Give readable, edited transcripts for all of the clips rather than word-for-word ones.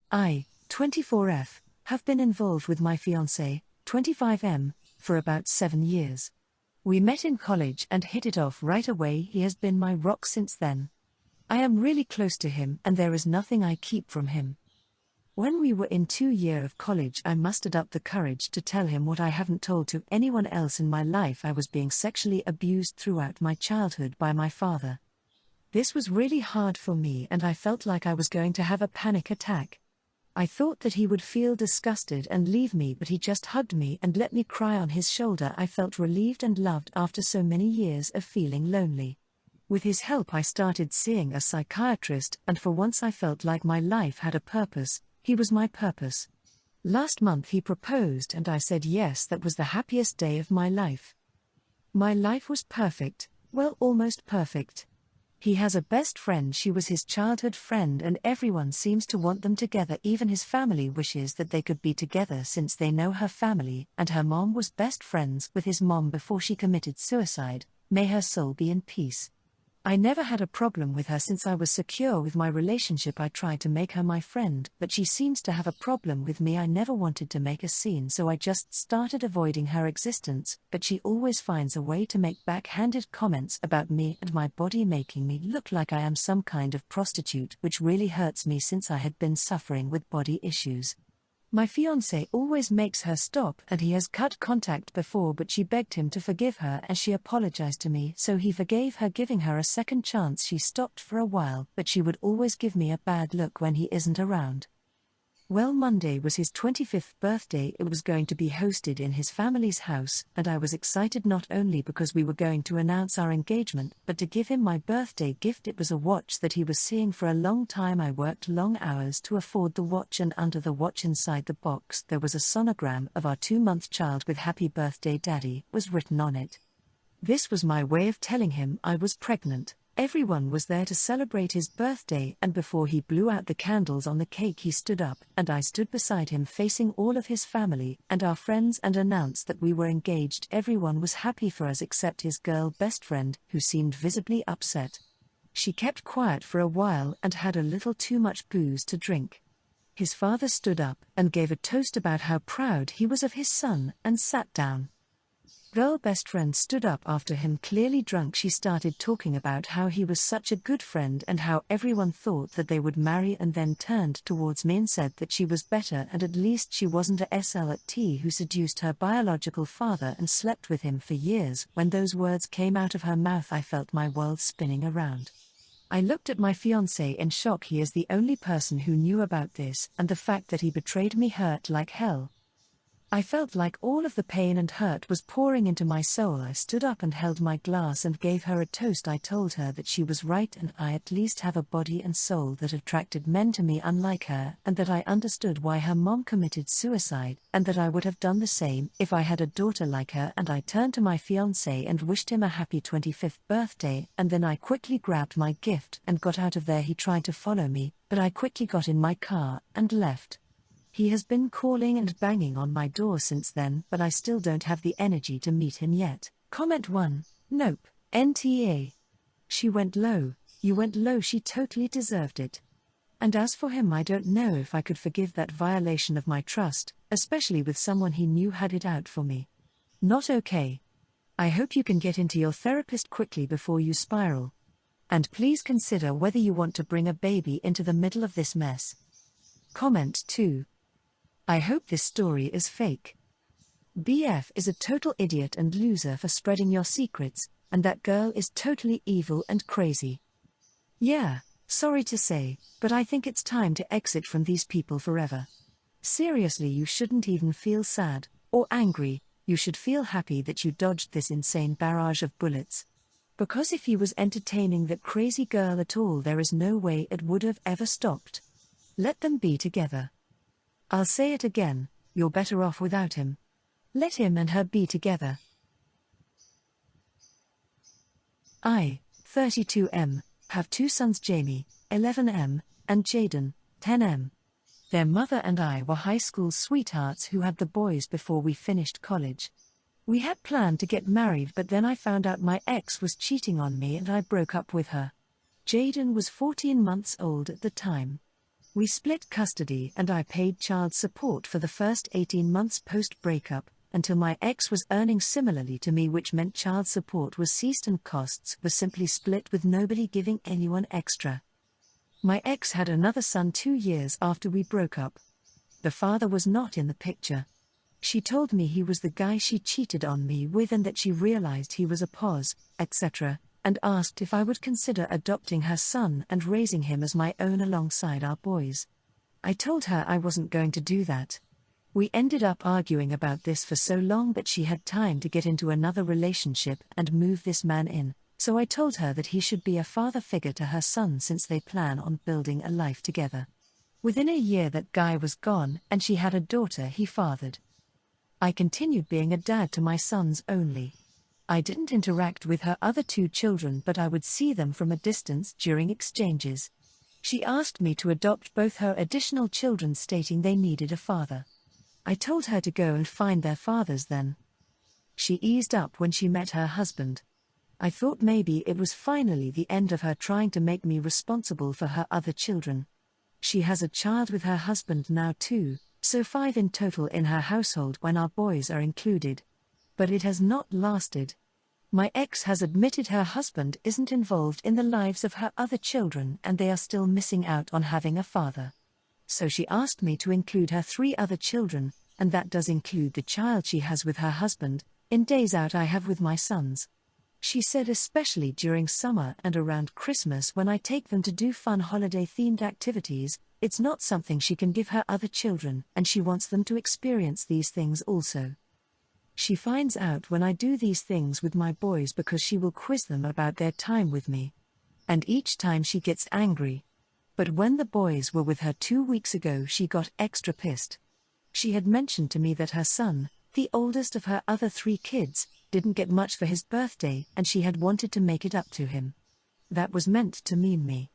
I, 24F, have been involved with my fiancé, 25M, for about 7 years. We met in college and hit it off right away. He has been my rock since then. I am really close to him and there is nothing I keep from him. When we were in 2 years of college, I mustered up the courage to tell him what I haven't told to anyone else in my life. I was being sexually abused throughout my childhood by my father. This was really hard for me and I felt like I was going to have a panic attack. I thought that he would feel disgusted and leave me, but he just hugged me and let me cry on his shoulder. I felt relieved and loved after so many years of feeling lonely. With his help I started seeing a psychiatrist, and for once I felt like my life had a purpose. He was my purpose. Last month he proposed and I said yes. That was the happiest day of my life. My life was perfect, well, almost perfect. He has a best friend. She was his childhood friend and everyone seems to want them together. Even his family wishes that they could be together since they know her family, and her mom was best friends with his mom before she committed suicide. May her soul be in peace. I never had a problem with her since I was secure with my relationship. I tried to make her my friend, but she seems to have a problem with me. I never wanted to make a scene, so I just started avoiding her existence, but she always finds a way to make backhanded comments about me and my body, making me look like I am some kind of prostitute, which really hurts me since I had been suffering with body issues. My fiancé always makes her stop, and he has cut contact before, but she begged him to forgive her and she apologized to me, so he forgave her, giving her a second chance. She stopped for a while, but she would always give me a bad look when he isn't around. Well, Monday was his 25th birthday. It was going to be hosted in his family's house, and I was excited not only because we were going to announce our engagement, but to give him my birthday gift. It was a watch that he was seeing for a long time. I worked long hours to afford the watch, and under the watch inside the box there was a sonogram of our 2-month child with "Happy Birthday Daddy" was written on it. This was my way of telling him I was pregnant. Everyone was there to celebrate his birthday, and before he blew out the candles on the cake he stood up, and I stood beside him facing all of his family and our friends and announced that we were engaged. Everyone was happy for us except his girl best friend, who seemed visibly upset. She kept quiet for a while and had a little too much booze to drink. His father stood up and gave a toast about how proud he was of his son and sat down. Girl best friend stood up after him, clearly drunk. She started talking about how he was such a good friend and how everyone thought that they would marry, and then turned towards me and said that she was better and at least she wasn't a SLT who seduced her biological father and slept with him for years. When those words came out of her mouth, I felt my world spinning around. I looked at my fiancé in shock. He is the only person who knew about this, and the fact that he betrayed me hurt like hell. I felt like all of the pain and hurt was pouring into my soul. I stood up and held my glass and gave her a toast. I told her that she was right and I at least have a body and soul that attracted men to me unlike her, and that I understood why her mom committed suicide, and that I would have done the same if I had a daughter like her. And I turned to my fiancé and wished him a happy 25th birthday, and then I quickly grabbed my gift and got out of there. He tried to follow me, but I quickly got in my car and left. He has been calling and banging on my door since then, but I still don't have the energy to meet him yet. Comment 1. Nope. NTA. She went low. You went low. She totally deserved it. And as for him, I don't know if I could forgive that violation of my trust, especially with someone he knew had it out for me. Not okay. I hope you can get into your therapist quickly before you spiral. And please consider whether you want to bring a baby into the middle of this mess. Comment 2. I hope this story is fake. BF is a total idiot and loser for spreading your secrets, and that girl is totally evil and crazy. Yeah, sorry to say, but I think it's time to exit from these people forever. Seriously, you shouldn't even feel sad or angry. You should feel happy that you dodged this insane barrage of bullets. Because if he was entertaining that crazy girl at all, there is no way it would have ever stopped. Let them be together. I'll say it again, you're better off without him. Let him and her be together. I, 32M, have 2 sons, Jamie, 11M, and Jaden, 10M. Their mother and I were high school sweethearts who had the boys before we finished college. We had planned to get married, but then I found out my ex was cheating on me and I broke up with her. Jaden was 14 months old at the time. We split custody and I paid child support for the first 18 months post-breakup, until my ex was earning similarly to me, which meant child support was ceased and costs were simply split with nobody giving anyone extra. My ex had another son 2 years after we broke up. The father was not in the picture. She told me he was the guy she cheated on me with and that she realized he was a pos, etc., and asked if I would consider adopting her son and raising him as my own alongside our boys. I told her I wasn't going to do that. We ended up arguing about this for so long that she had time to get into another relationship and move this man in, so I told her that he should be a father figure to her son since they plan on building a life together. Within a year that guy was gone and she had a daughter he fathered. I continued being a dad to my sons only. I didn't interact with her other 2 children, but I would see them from a distance during exchanges. She asked me to adopt both her additional children, stating they needed a father. I told her to go and find their fathers then. She eased up when she met her husband. I thought maybe it was finally the end of her trying to make me responsible for her other children. She has a child with her husband now too, so 5 in total in her household when our boys are included. But it has not lasted. My ex has admitted her husband isn't involved in the lives of her other children and they are still missing out on having a father. So she asked me to include her 3 other children, and that does include the child she has with her husband, in days out I have with my sons. She said especially during summer and around Christmas when I take them to do fun holiday-themed activities, it's not something she can give her other children, and she wants them to experience these things also. She finds out when I do these things with my boys because she will quiz them about their time with me. And each time she gets angry. But when the boys were with her 2 weeks ago she got extra pissed. She had mentioned to me that her son, the oldest of her other 3 kids, didn't get much for his birthday and she had wanted to make it up to him. That was meant to mean me.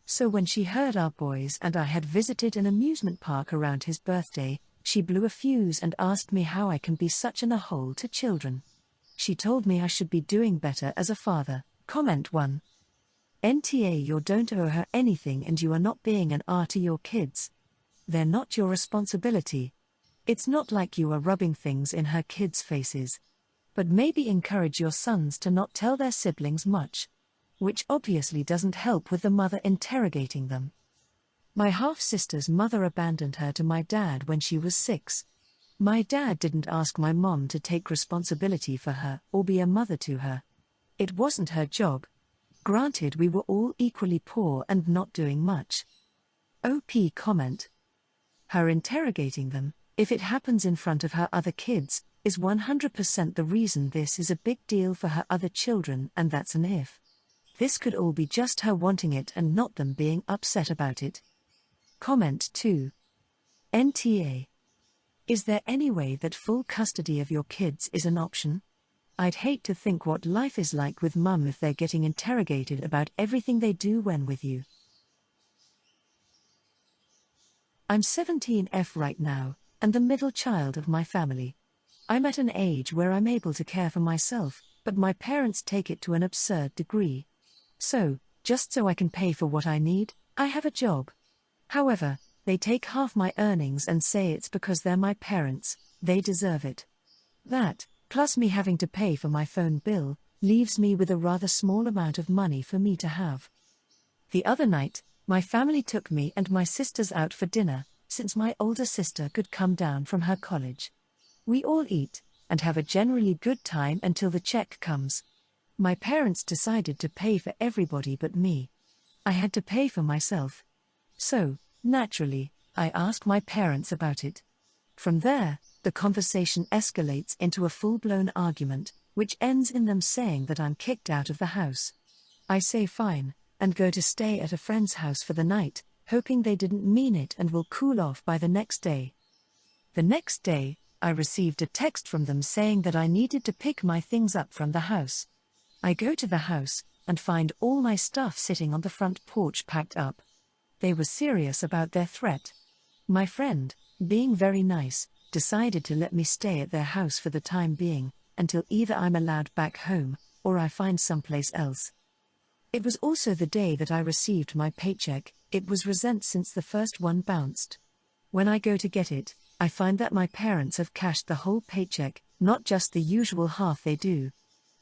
So when she heard our boys and I had visited an amusement park around his birthday, she blew a fuse and asked me how I can be such an a-hole to children. She told me I should be doing better as a father. Comment 1. NTA, you don't owe her anything and you are not being an R to your kids. They're not your responsibility. It's not like you are rubbing things in her kids' faces. But maybe encourage your sons to not tell their siblings much. Which obviously doesn't help with the mother interrogating them. My half-sister's mother abandoned her to my dad when she was 6. My dad didn't ask my mom to take responsibility for her or be a mother to her. It wasn't her job. Granted, we were all equally poor and not doing much. OP comment. Her interrogating them, if it happens in front of her other kids, is 100% the reason this is a big deal for her other children, and that's an if. This could all be just her wanting it and not them being upset about it. Comment 2. NTA. Is there any way that full custody of your kids is an option? I'd hate to think what life is like with mum if they're getting interrogated about everything they do when with you. I'm 17F right now, and the middle child of my family. I'm at an age where I'm able to care for myself, but my parents take it to an absurd degree. So, just so I can pay for what I need, I have a job. However, they take half my earnings and say it's because they're my parents, they deserve it. That, plus me having to pay for my phone bill, leaves me with a rather small amount of money for me to have. The other night, my family took me and my sisters out for dinner, since my older sister could come down from her college. We all eat, and have a generally good time until the check comes. My parents decided to pay for everybody but me. I had to pay for myself. So, naturally, I asked my parents about it. From there, the conversation escalates into a full-blown argument, which ends in them saying that I'm kicked out of the house. I say fine, and go to stay at a friend's house for the night, hoping they didn't mean it and will cool off by the next day. The next day, I received a text from them saying that I needed to pick my things up from the house. I go to the house, and find all my stuff sitting on the front porch packed up. They were serious about their threat. My friend, being very nice, decided to let me stay at their house for the time being, until either I'm allowed back home, or I find someplace else. It was also the day that I received my paycheck, It was resent since the first one bounced. When I go to get it, I find that my parents have cashed the whole paycheck, not just the usual half they do.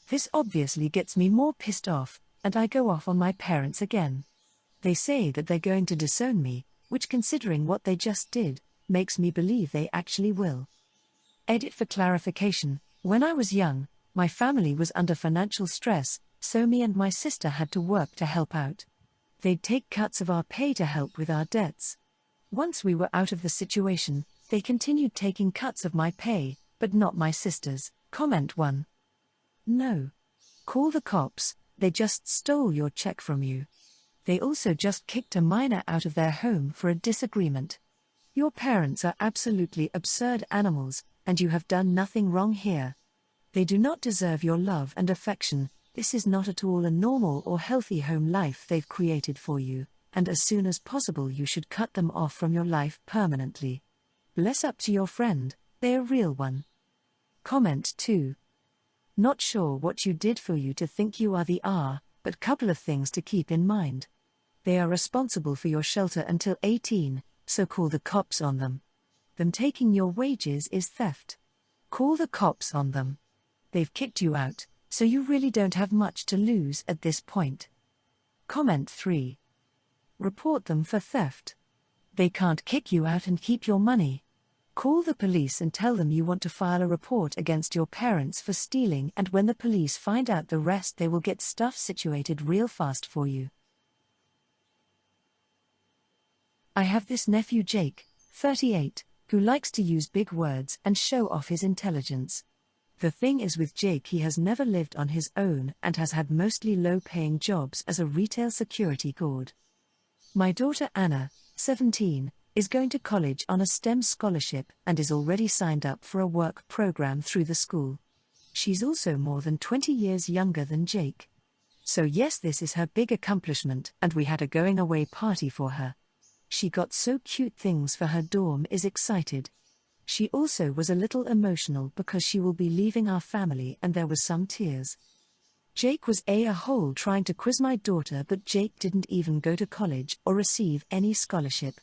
This obviously gets me more pissed off, and I go off on my parents again. They say that they're going to disown me, which, considering what they just did, makes me believe they actually will. Edit for clarification: when I was young, my family was under financial stress, so me and my sister had to work to help out. They'd take cuts of our pay to help with our debts. Once we were out of the situation, they continued taking cuts of my pay, but not my sister's. Comment 1. No. Call the cops, they just stole your check from you. They also just kicked a minor out of their home for a disagreement. Your parents are absolutely absurd animals, and you have done nothing wrong here. They do not deserve your love and affection. This is not at all a normal or healthy home life they've created for you, and as soon as possible you should cut them off from your life permanently. Bless up to your friend, they're a real one. Comment 2. Not sure what you did for you to think you are the R, but couple of things to keep in mind. They are responsible for your shelter until 18, so call the cops on them. Them taking your wages is theft. Call the cops on them. They've kicked you out, so you really don't have much to lose at this point. Comment 3. Report them for theft. They can't kick you out and keep your money. Call the police and tell them you want to file a report against your parents for stealing, and when the police find out the rest, they will get stuff situated real fast for you. I have this nephew Jake, 38, who likes to use big words and show off his intelligence. The thing is with Jake, he has never lived on his own and has had mostly low-paying jobs as a retail security guard. My daughter Anna, 17, is going to college on a STEM scholarship and is already signed up for a work program through the school. She's also more than 20 years younger than Jake. So yes, this is her big accomplishment, and we had a going away party for her. She got so cute things for her dorm, is excited. She also was a little emotional because she will be leaving our family, and there was some tears. Jake was a hole trying to quiz my daughter, but Jake didn't even go to college or receive any scholarship.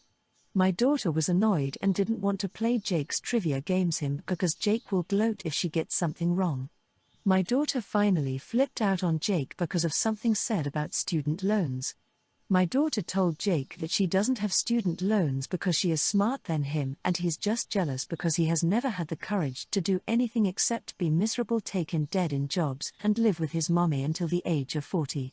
My daughter was annoyed and didn't want to play Jake's trivia games because Jake will gloat if she gets something wrong. My daughter finally flipped out on Jake because of something said about student loans. My daughter told Jake that she doesn't have student loans because she is smart than him, and he's just jealous because he has never had the courage to do anything except be miserable, taken dead in jobs, and live with his mommy until the age of 40.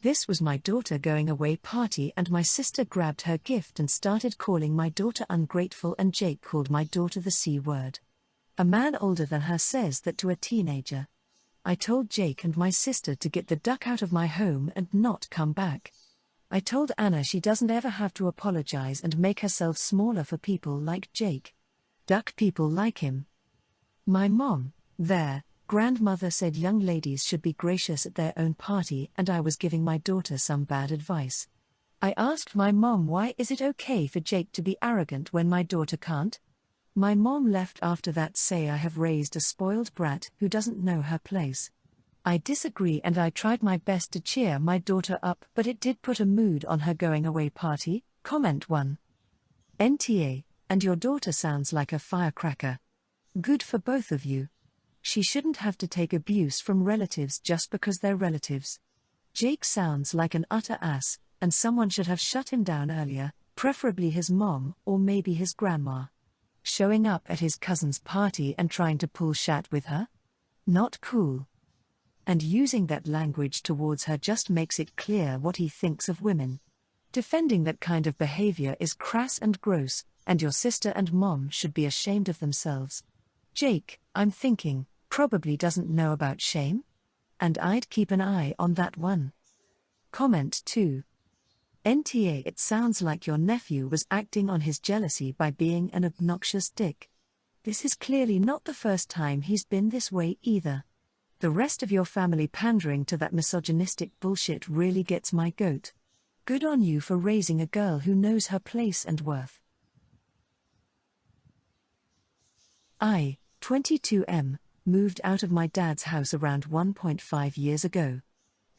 This was my daughter going away party, and my sister grabbed her gift and started calling my daughter ungrateful, and Jake called my daughter the C word. A man older than her says that to a teenager. I told Jake and my sister to get the duck out of my home and not come back. I told Anna she doesn't ever have to apologize and make herself smaller for people like Jake. Duck people like him. My mom, their grandmother, said young ladies should be gracious at their own party, and I was giving my daughter some bad advice. I asked my mom, why is it okay for Jake to be arrogant when my daughter can't? My mom left after that, say I have raised a spoiled brat who doesn't know her place. I disagree, and I tried my best to cheer my daughter up, but it did put a mood on her going away party. Comment 1. NTA, and your daughter sounds like a firecracker. Good for both of you. She shouldn't have to take abuse from relatives just because they're relatives. Jake sounds like an utter ass, and someone should have shut him down earlier, preferably his mom or maybe his grandma. Showing up at his cousin's party and trying to pull chat with her? Not cool. And using that language towards her just makes it clear what he thinks of women. Defending that kind of behavior is crass and gross, and your sister and mom should be ashamed of themselves. Jake, I'm thinking, probably doesn't know about shame? And I'd keep an eye on that one. Comment 2. NTA, it sounds like your nephew was acting on his jealousy by being an obnoxious dick. This is clearly not the first time he's been this way either. The rest of your family pandering to that misogynistic bullshit really gets my goat. Good on you for raising a girl who knows her place and worth. I, 22M, moved out of my dad's house around 1.5 years ago.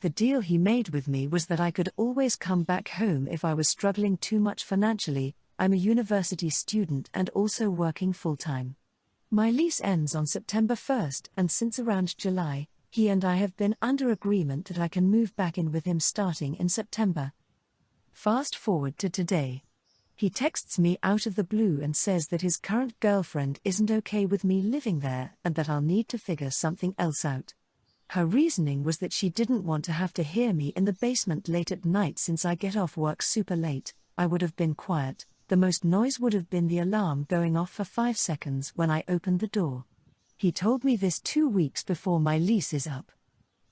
The deal he made with me was that I could always come back home if I was struggling too much financially. I'm a university student and also working full-time. My lease ends on September 1st, and since around July, he and I have been under agreement that I can move back in with him starting in September. Fast forward to today. He texts me out of the blue and says that his current girlfriend isn't okay with me living there and that I'll need to figure something else out. Her reasoning was that she didn't want to have to hear me in the basement late at night since I get off work super late. I would have been quiet. The most noise would have been the alarm going off for 5 seconds when I opened the door. He told me this 2 weeks before my lease is up.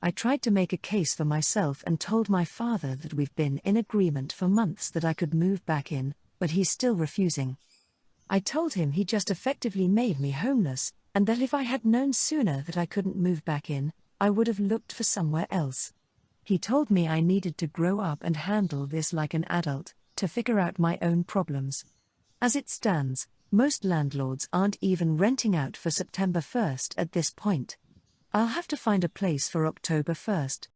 I tried to make a case for myself and told my father that we've been in agreement for months that I could move back in, but he's still refusing. I told him he just effectively made me homeless, and that if I had known sooner that I couldn't move back in, I would have looked for somewhere else. He told me I needed to grow up and handle this like an adult, to figure out my own problems. As it stands, most landlords aren't even renting out for September 1st at this point. I'll have to find a place for October 1st.